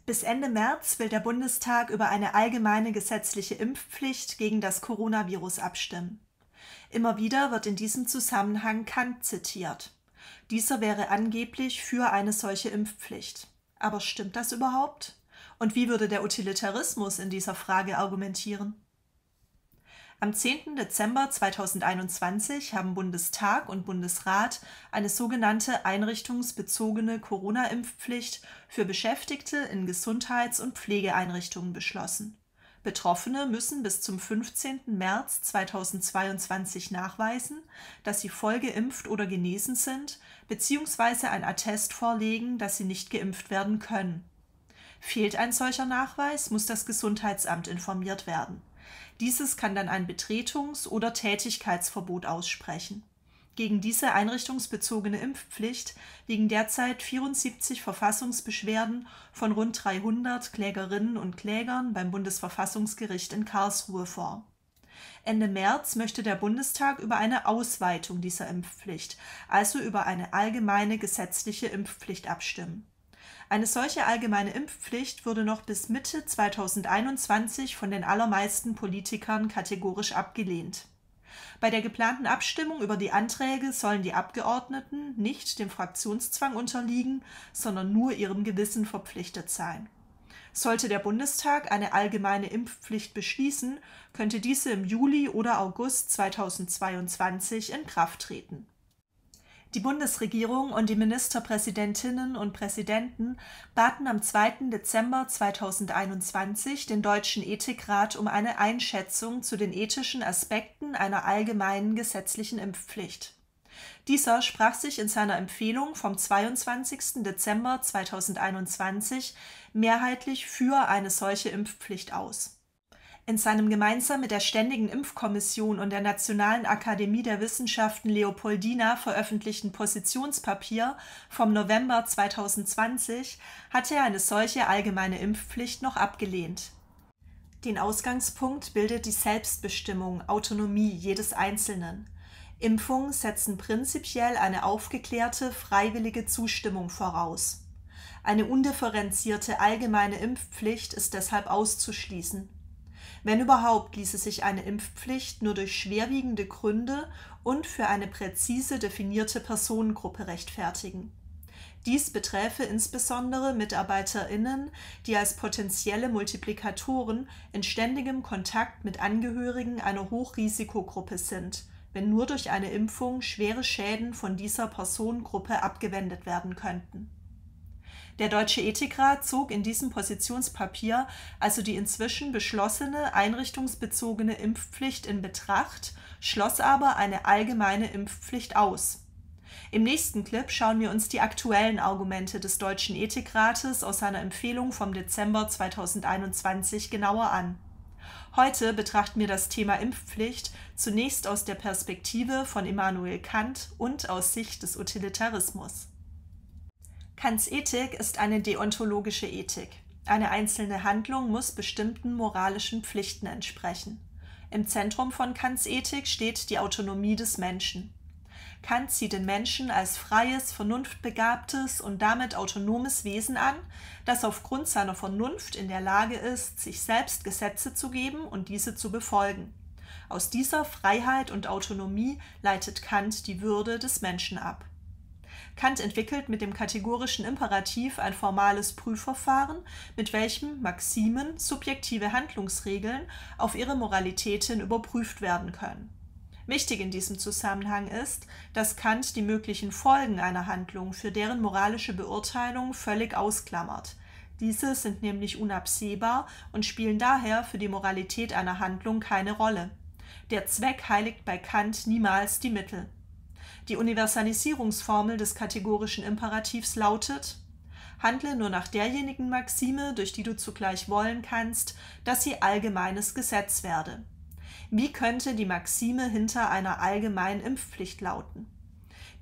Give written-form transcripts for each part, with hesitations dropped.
Bis Ende März will der Bundestag über eine allgemeine gesetzliche Impfpflicht gegen das Coronavirus abstimmen. Immer wieder wird in diesem Zusammenhang Kant zitiert. Dieser wäre angeblich für eine solche Impfpflicht. Aber stimmt das überhaupt? Und wie würde der Utilitarismus in dieser Frage argumentieren? Am 10. Dezember 2021 haben Bundestag und Bundesrat eine sogenannte einrichtungsbezogene Corona-Impfpflicht für Beschäftigte in Gesundheits- und Pflegeeinrichtungen beschlossen. Betroffene müssen bis zum 15. März 2022 nachweisen, dass sie voll geimpft oder genesen sind, bzw. ein Attest vorlegen, dass sie nicht geimpft werden können. Fehlt ein solcher Nachweis, muss das Gesundheitsamt informiert werden. Dieses kann dann ein Betretungs- oder Tätigkeitsverbot aussprechen. Gegen diese einrichtungsbezogene Impfpflicht liegen derzeit 74 Verfassungsbeschwerden von rund 300 Klägerinnen und Klägern beim Bundesverfassungsgericht in Karlsruhe vor. Ende März möchte der Bundestag über eine Ausweitung dieser Impfpflicht, also über eine allgemeine gesetzliche Impfpflicht abstimmen. Eine solche allgemeine Impfpflicht wurde noch bis Mitte 2021 von den allermeisten Politikern kategorisch abgelehnt. Bei der geplanten Abstimmung über die Anträge sollen die Abgeordneten nicht dem Fraktionszwang unterliegen, sondern nur ihrem Gewissen verpflichtet sein. Sollte der Bundestag eine allgemeine Impfpflicht beschließen, könnte diese im Juli oder August 2022 in Kraft treten. Die Bundesregierung und die Ministerpräsidentinnen und Präsidenten baten am 2. Dezember 2021 den Deutschen Ethikrat um eine Einschätzung zu den ethischen Aspekten einer allgemeinen gesetzlichen Impfpflicht. Dieser sprach sich in seiner Empfehlung vom 22. Dezember 2021 mehrheitlich für eine solche Impfpflicht aus. In seinem gemeinsam mit der Ständigen Impfkommission und der Nationalen Akademie der Wissenschaften Leopoldina veröffentlichten Positionspapier vom November 2020 hatte er eine solche allgemeine Impfpflicht noch abgelehnt. Den Ausgangspunkt bildet die Selbstbestimmung, Autonomie jedes Einzelnen. Impfungen setzen prinzipiell eine aufgeklärte, freiwillige Zustimmung voraus. Eine undifferenzierte allgemeine Impfpflicht ist deshalb auszuschließen. Wenn überhaupt, ließe sich eine Impfpflicht nur durch schwerwiegende Gründe und für eine präzise definierte Personengruppe rechtfertigen. Dies beträfe insbesondere MitarbeiterInnen, die als potenzielle Multiplikatoren in ständigem Kontakt mit Angehörigen einer Hochrisikogruppe sind, wenn nur durch eine Impfung schwere Schäden von dieser Personengruppe abgewendet werden könnten. Der Deutsche Ethikrat zog in diesem Positionspapier also die inzwischen beschlossene einrichtungsbezogene Impfpflicht in Betracht, schloss aber eine allgemeine Impfpflicht aus. Im nächsten Clip schauen wir uns die aktuellen Argumente des Deutschen Ethikrates aus seiner Empfehlung vom Dezember 2021 genauer an. Heute betrachten wir das Thema Impfpflicht zunächst aus der Perspektive von Immanuel Kant und aus Sicht des Utilitarismus. Kants Ethik ist eine deontologische Ethik. Eine einzelne Handlung muss bestimmten moralischen Pflichten entsprechen. Im Zentrum von Kants Ethik steht die Autonomie des Menschen. Kant sieht den Menschen als freies, vernunftbegabtes und damit autonomes Wesen an, das aufgrund seiner Vernunft in der Lage ist, sich selbst Gesetze zu geben und diese zu befolgen. Aus dieser Freiheit und Autonomie leitet Kant die Würde des Menschen ab. Kant entwickelt mit dem kategorischen Imperativ ein formales Prüfverfahren, mit welchem Maximen, subjektive Handlungsregeln auf ihre Moralität hin überprüft werden können. Wichtig in diesem Zusammenhang ist, dass Kant die möglichen Folgen einer Handlung für deren moralische Beurteilung völlig ausklammert. Diese sind nämlich unabsehbar und spielen daher für die Moralität einer Handlung keine Rolle. Der Zweck heiligt bei Kant niemals die Mittel. Die Universalisierungsformel des kategorischen Imperativs lautet: Handle nur nach derjenigen Maxime, durch die du zugleich wollen kannst, dass sie allgemeines Gesetz werde. Wie könnte die Maxime hinter einer allgemeinen Impfpflicht lauten?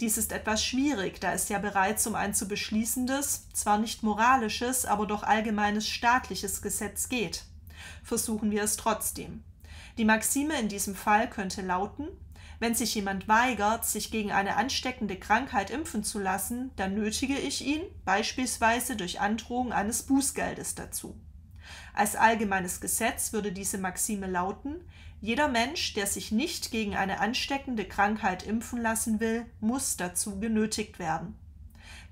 Dies ist etwas schwierig, da es ja bereits um ein zu beschließendes, zwar nicht moralisches, aber doch allgemeines staatliches Gesetz geht. Versuchen wir es trotzdem. Die Maxime in diesem Fall könnte lauten: Wenn sich jemand weigert, sich gegen eine ansteckende Krankheit impfen zu lassen, dann nötige ich ihn, beispielsweise durch Androhung eines Bußgeldes, dazu. Als allgemeines Gesetz würde diese Maxime lauten: Jeder Mensch, der sich nicht gegen eine ansteckende Krankheit impfen lassen will, muss dazu genötigt werden.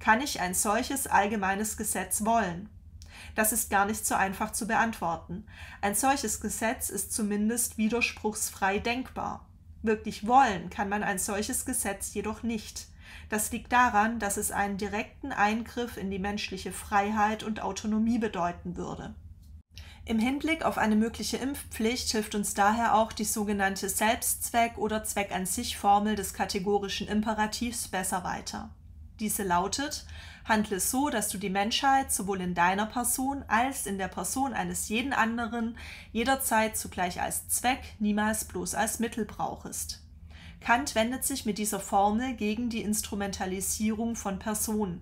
Kann ich ein solches allgemeines Gesetz wollen? Das ist gar nicht so einfach zu beantworten. Ein solches Gesetz ist zumindest widerspruchsfrei denkbar. Wirklich wollen kann man ein solches Gesetz jedoch nicht. Das liegt daran, dass es einen direkten Eingriff in die menschliche Freiheit und Autonomie bedeuten würde. Im Hinblick auf eine mögliche Impfpflicht hilft uns daher auch die sogenannte Selbstzweck- oder Zweck-an-sich-Formel des kategorischen Imperativs besser weiter. Diese lautet: Handle so, dass du die Menschheit sowohl in deiner Person als in der Person eines jeden anderen jederzeit zugleich als Zweck, niemals bloß als Mittel brauchest. Kant wendet sich mit dieser Formel gegen die Instrumentalisierung von Personen.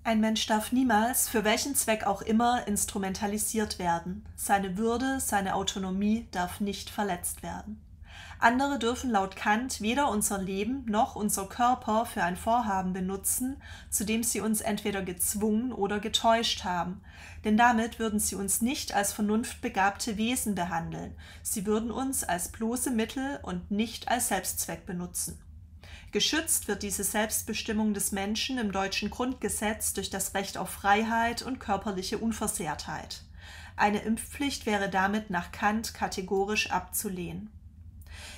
Ein Mensch darf niemals, für welchen Zweck auch immer, instrumentalisiert werden. Seine Würde, seine Autonomie darf nicht verletzt werden. Andere dürfen laut Kant weder unser Leben noch unser Körper für ein Vorhaben benutzen, zu dem sie uns entweder gezwungen oder getäuscht haben, denn damit würden sie uns nicht als vernunftbegabte Wesen behandeln, sie würden uns als bloße Mittel und nicht als Selbstzweck benutzen. Geschützt wird diese Selbstbestimmung des Menschen im deutschen Grundgesetz durch das Recht auf Freiheit und körperliche Unversehrtheit. Eine Impfpflicht wäre damit nach Kant kategorisch abzulehnen.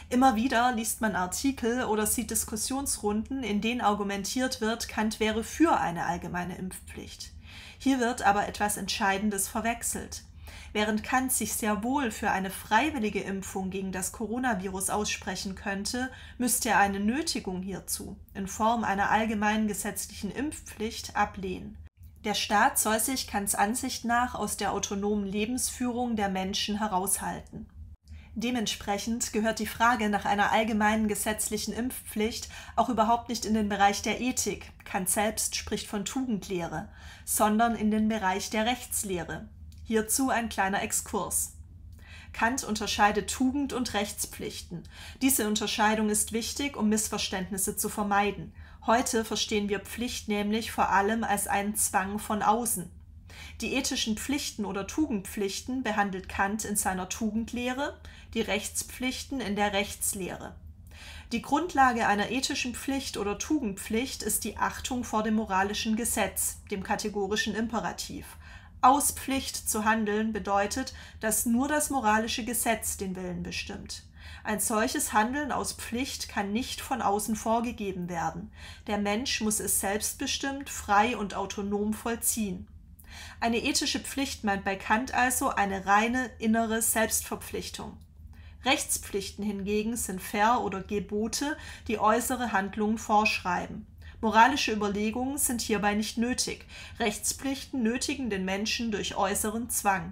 Immer wieder liest man Artikel oder sieht Diskussionsrunden, in denen argumentiert wird, Kant wäre für eine allgemeine Impfpflicht. Hier wird aber etwas Entscheidendes verwechselt. Während Kant sich sehr wohl für eine freiwillige Impfung gegen das Coronavirus aussprechen könnte, müsste er eine Nötigung hierzu in Form einer allgemeinen gesetzlichen Impfpflicht ablehnen. Der Staat soll sich Kants Ansicht nach aus der autonomen Lebensführung der Menschen heraushalten. Dementsprechend gehört die Frage nach einer allgemeinen gesetzlichen Impfpflicht auch überhaupt nicht in den Bereich der Ethik, Kant selbst spricht von Tugendlehre, sondern in den Bereich der Rechtslehre. Hierzu ein kleiner Exkurs. Kant unterscheidet Tugend- und Rechtspflichten. Diese Unterscheidung ist wichtig, um Missverständnisse zu vermeiden. Heute verstehen wir Pflicht nämlich vor allem als einen Zwang von außen. Die ethischen Pflichten oder Tugendpflichten behandelt Kant in seiner Tugendlehre, die Rechtspflichten in der Rechtslehre. Die Grundlage einer ethischen Pflicht oder Tugendpflicht ist die Achtung vor dem moralischen Gesetz, dem kategorischen Imperativ. Aus Pflicht zu handeln bedeutet, dass nur das moralische Gesetz den Willen bestimmt. Ein solches Handeln aus Pflicht kann nicht von außen vorgegeben werden. Der Mensch muss es selbstbestimmt, frei und autonom vollziehen. Eine ethische Pflicht meint bei Kant also eine reine innere Selbstverpflichtung. Rechtspflichten hingegen sind Ver- oder Gebote, die äußere Handlungen vorschreiben. Moralische Überlegungen sind hierbei nicht nötig. Rechtspflichten nötigen den Menschen durch äußeren Zwang.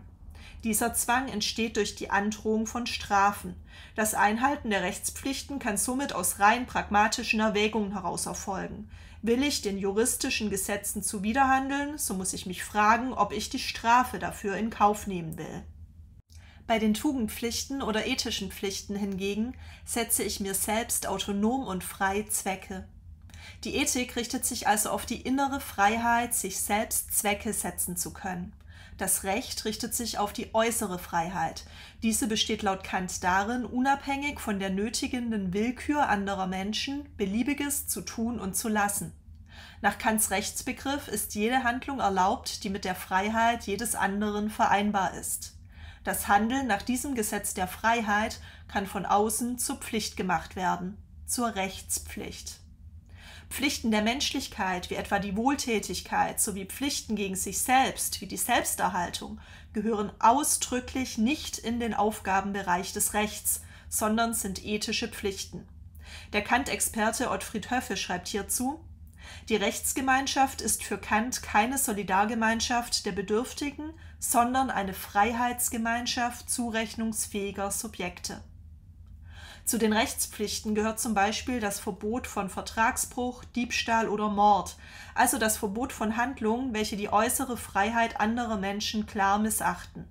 Dieser Zwang entsteht durch die Androhung von Strafen. Das Einhalten der Rechtspflichten kann somit aus rein pragmatischen Erwägungen heraus erfolgen. Will ich den juristischen Gesetzen zuwiderhandeln, so muss ich mich fragen, ob ich die Strafe dafür in Kauf nehmen will. Bei den Tugendpflichten oder ethischen Pflichten hingegen setze ich mir selbst autonom und frei Zwecke. Die Ethik richtet sich also auf die innere Freiheit, sich selbst Zwecke setzen zu können. Das Recht richtet sich auf die äußere Freiheit. Diese besteht laut Kant darin, unabhängig von der nötigenden Willkür anderer Menschen Beliebiges zu tun und zu lassen. Nach Kants Rechtsbegriff ist jede Handlung erlaubt, die mit der Freiheit jedes anderen vereinbar ist. Das Handeln nach diesem Gesetz der Freiheit kann von außen zur Pflicht gemacht werden, zur Rechtspflicht. Pflichten der Menschlichkeit, wie etwa die Wohltätigkeit, sowie Pflichten gegen sich selbst, wie die Selbsterhaltung, gehören ausdrücklich nicht in den Aufgabenbereich des Rechts, sondern sind ethische Pflichten. Der Kant-Experte Ottfried Höffe schreibt hierzu: Die Rechtsgemeinschaft ist für Kant keine Solidargemeinschaft der Bedürftigen, sondern eine Freiheitsgemeinschaft zurechnungsfähiger Subjekte. Zu den Rechtspflichten gehört zum Beispiel das Verbot von Vertragsbruch, Diebstahl oder Mord, also das Verbot von Handlungen, welche die äußere Freiheit anderer Menschen klar missachten.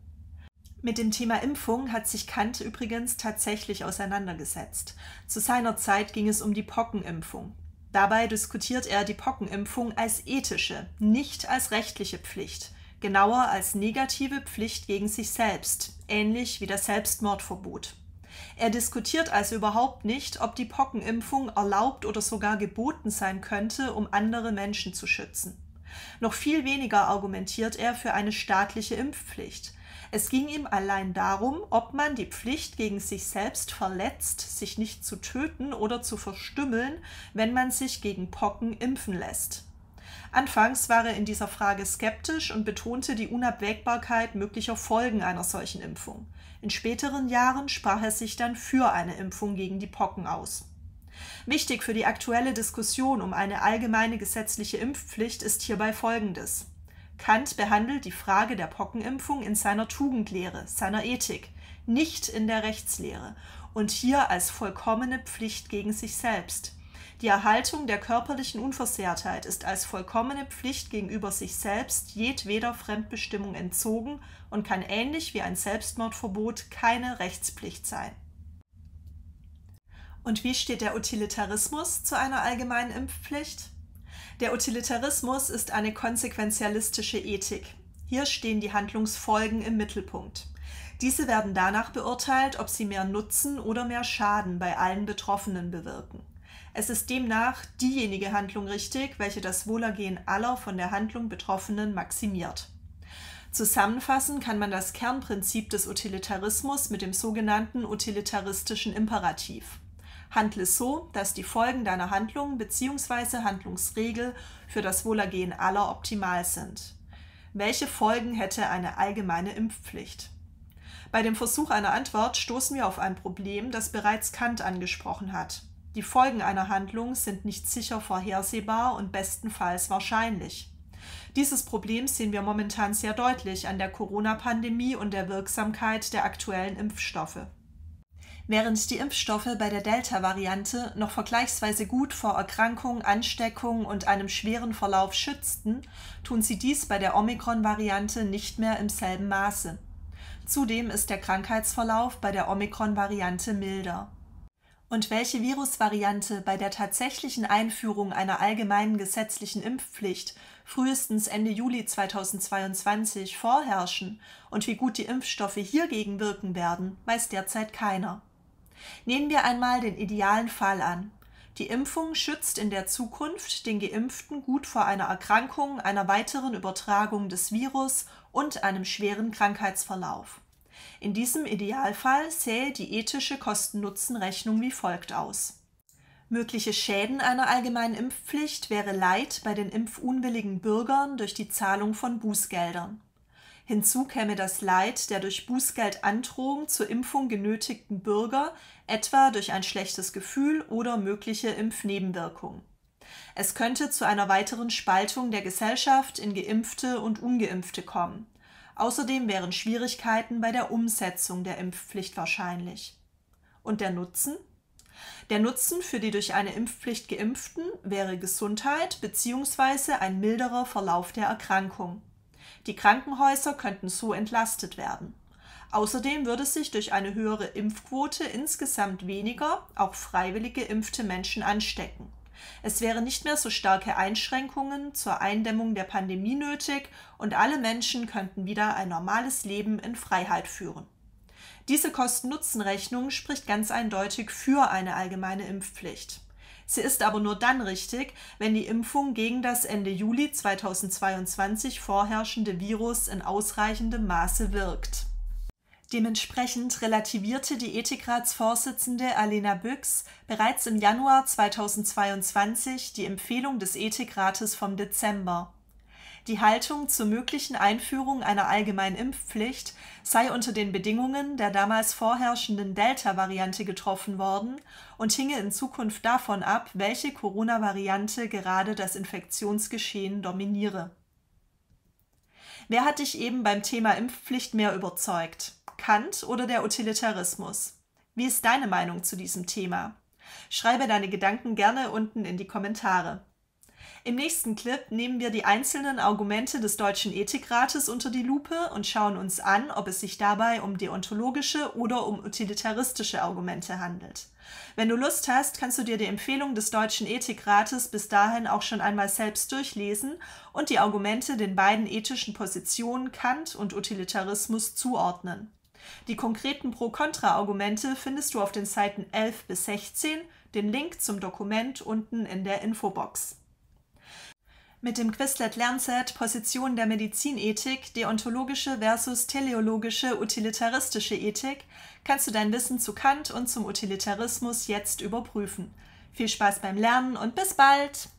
Mit dem Thema Impfung hat sich Kant übrigens tatsächlich auseinandergesetzt. Zu seiner Zeit ging es um die Pockenimpfung. Dabei diskutiert er die Pockenimpfung als ethische, nicht als rechtliche Pflicht, genauer als negative Pflicht gegen sich selbst, ähnlich wie das Selbstmordverbot. Er diskutiert also überhaupt nicht, ob die Pockenimpfung erlaubt oder sogar geboten sein könnte, um andere Menschen zu schützen. Noch viel weniger argumentiert er für eine staatliche Impfpflicht. Es ging ihm allein darum, ob man die Pflicht gegen sich selbst verletzt, sich nicht zu töten oder zu verstümmeln, wenn man sich gegen Pocken impfen lässt. Anfangs war er in dieser Frage skeptisch und betonte die Unabwägbarkeit möglicher Folgen einer solchen Impfung. In späteren Jahren sprach er sich dann für eine Impfung gegen die Pocken aus. Wichtig für die aktuelle Diskussion um eine allgemeine gesetzliche Impfpflicht ist hierbei Folgendes: Kant behandelt die Frage der Pockenimpfung in seiner Tugendlehre, seiner Ethik, nicht in der Rechtslehre und hier als vollkommene Pflicht gegen sich selbst. Die Erhaltung der körperlichen Unversehrtheit ist als vollkommene Pflicht gegenüber sich selbst jedweder Fremdbestimmung entzogen und kann ähnlich wie ein Selbstmordverbot keine Rechtspflicht sein. Und wie steht der Utilitarismus zu einer allgemeinen Impfpflicht? Der Utilitarismus ist eine konsequenzialistische Ethik. Hier stehen die Handlungsfolgen im Mittelpunkt. Diese werden danach beurteilt, ob sie mehr Nutzen oder mehr Schaden bei allen Betroffenen bewirken. Es ist demnach diejenige Handlung richtig, welche das Wohlergehen aller von der Handlung Betroffenen maximiert. Zusammenfassen kann man das Kernprinzip des Utilitarismus mit dem sogenannten utilitaristischen Imperativ. Handle so, dass die Folgen deiner Handlung bzw. Handlungsregel für das Wohlergehen aller optimal sind. Welche Folgen hätte eine allgemeine Impfpflicht? Bei dem Versuch einer Antwort stoßen wir auf ein Problem, das bereits Kant angesprochen hat. Die Folgen einer Handlung sind nicht sicher vorhersehbar und bestenfalls wahrscheinlich. Dieses Problem sehen wir momentan sehr deutlich an der Corona-Pandemie und der Wirksamkeit der aktuellen Impfstoffe. Während die Impfstoffe bei der Delta-Variante noch vergleichsweise gut vor Erkrankung, Ansteckung und einem schweren Verlauf schützten, tun sie dies bei der Omikron-Variante nicht mehr im selben Maße. Zudem ist der Krankheitsverlauf bei der Omikron-Variante milder. Und welche Virusvariante bei der tatsächlichen Einführung einer allgemeinen gesetzlichen Impfpflicht frühestens Ende Juli 2022 vorherrschen und wie gut die Impfstoffe hiergegen wirken werden, weiß derzeit keiner. Nehmen wir einmal den idealen Fall an. Die Impfung schützt in der Zukunft den Geimpften gut vor einer Erkrankung, einer weiteren Übertragung des Virus und einem schweren Krankheitsverlauf. In diesem Idealfall sähe die ethische Kosten-Nutzen-Rechnung wie folgt aus. Mögliche Schäden einer allgemeinen Impfpflicht wäre Leid bei den impfunwilligen Bürgern durch die Zahlung von Bußgeldern. Hinzu käme das Leid der durch Bußgeldandrohung zur Impfung genötigten Bürger, etwa durch ein schlechtes Gefühl oder mögliche Impfnebenwirkungen. Es könnte zu einer weiteren Spaltung der Gesellschaft in Geimpfte und Ungeimpfte kommen. Außerdem wären Schwierigkeiten bei der Umsetzung der Impfpflicht wahrscheinlich. Und der Nutzen? Der Nutzen für die durch eine Impfpflicht Geimpften wäre Gesundheit bzw. ein milderer Verlauf der Erkrankung. Die Krankenhäuser könnten so entlastet werden. Außerdem würde sich durch eine höhere Impfquote insgesamt weniger, auch freiwillig geimpfte Menschen anstecken. Es wären nicht mehr so starke Einschränkungen zur Eindämmung der Pandemie nötig und alle Menschen könnten wieder ein normales Leben in Freiheit führen. Diese Kosten-Nutzen-Rechnung spricht ganz eindeutig für eine allgemeine Impfpflicht. Sie ist aber nur dann richtig, wenn die Impfung gegen das Ende Juli 2022 vorherrschende Virus in ausreichendem Maße wirkt. Dementsprechend relativierte die Ethikratsvorsitzende Alena Büchs bereits im Januar 2022 die Empfehlung des Ethikrates vom Dezember. Die Haltung zur möglichen Einführung einer allgemeinen Impfpflicht sei unter den Bedingungen der damals vorherrschenden Delta-Variante getroffen worden und hinge in Zukunft davon ab, welche Corona-Variante gerade das Infektionsgeschehen dominiere. Wer hat dich eben beim Thema Impfpflicht mehr überzeugt? Kant oder der Utilitarismus? Wie ist deine Meinung zu diesem Thema? Schreibe deine Gedanken gerne unten in die Kommentare. Im nächsten Clip nehmen wir die einzelnen Argumente des Deutschen Ethikrates unter die Lupe und schauen uns an, ob es sich dabei um deontologische oder um utilitaristische Argumente handelt. Wenn du Lust hast, kannst du dir die Empfehlung des Deutschen Ethikrates bis dahin auch schon einmal selbst durchlesen und die Argumente den beiden ethischen Positionen Kant und Utilitarismus zuordnen. Die konkreten Pro-Kontra-Argumente findest du auf den Seiten 11 bis 16, den Link zum Dokument unten in der Infobox. Mit dem Quizlet-Lernset Position der Medizinethik, deontologische versus teleologische utilitaristische Ethik kannst du dein Wissen zu Kant und zum Utilitarismus jetzt überprüfen. Viel Spaß beim Lernen und bis bald!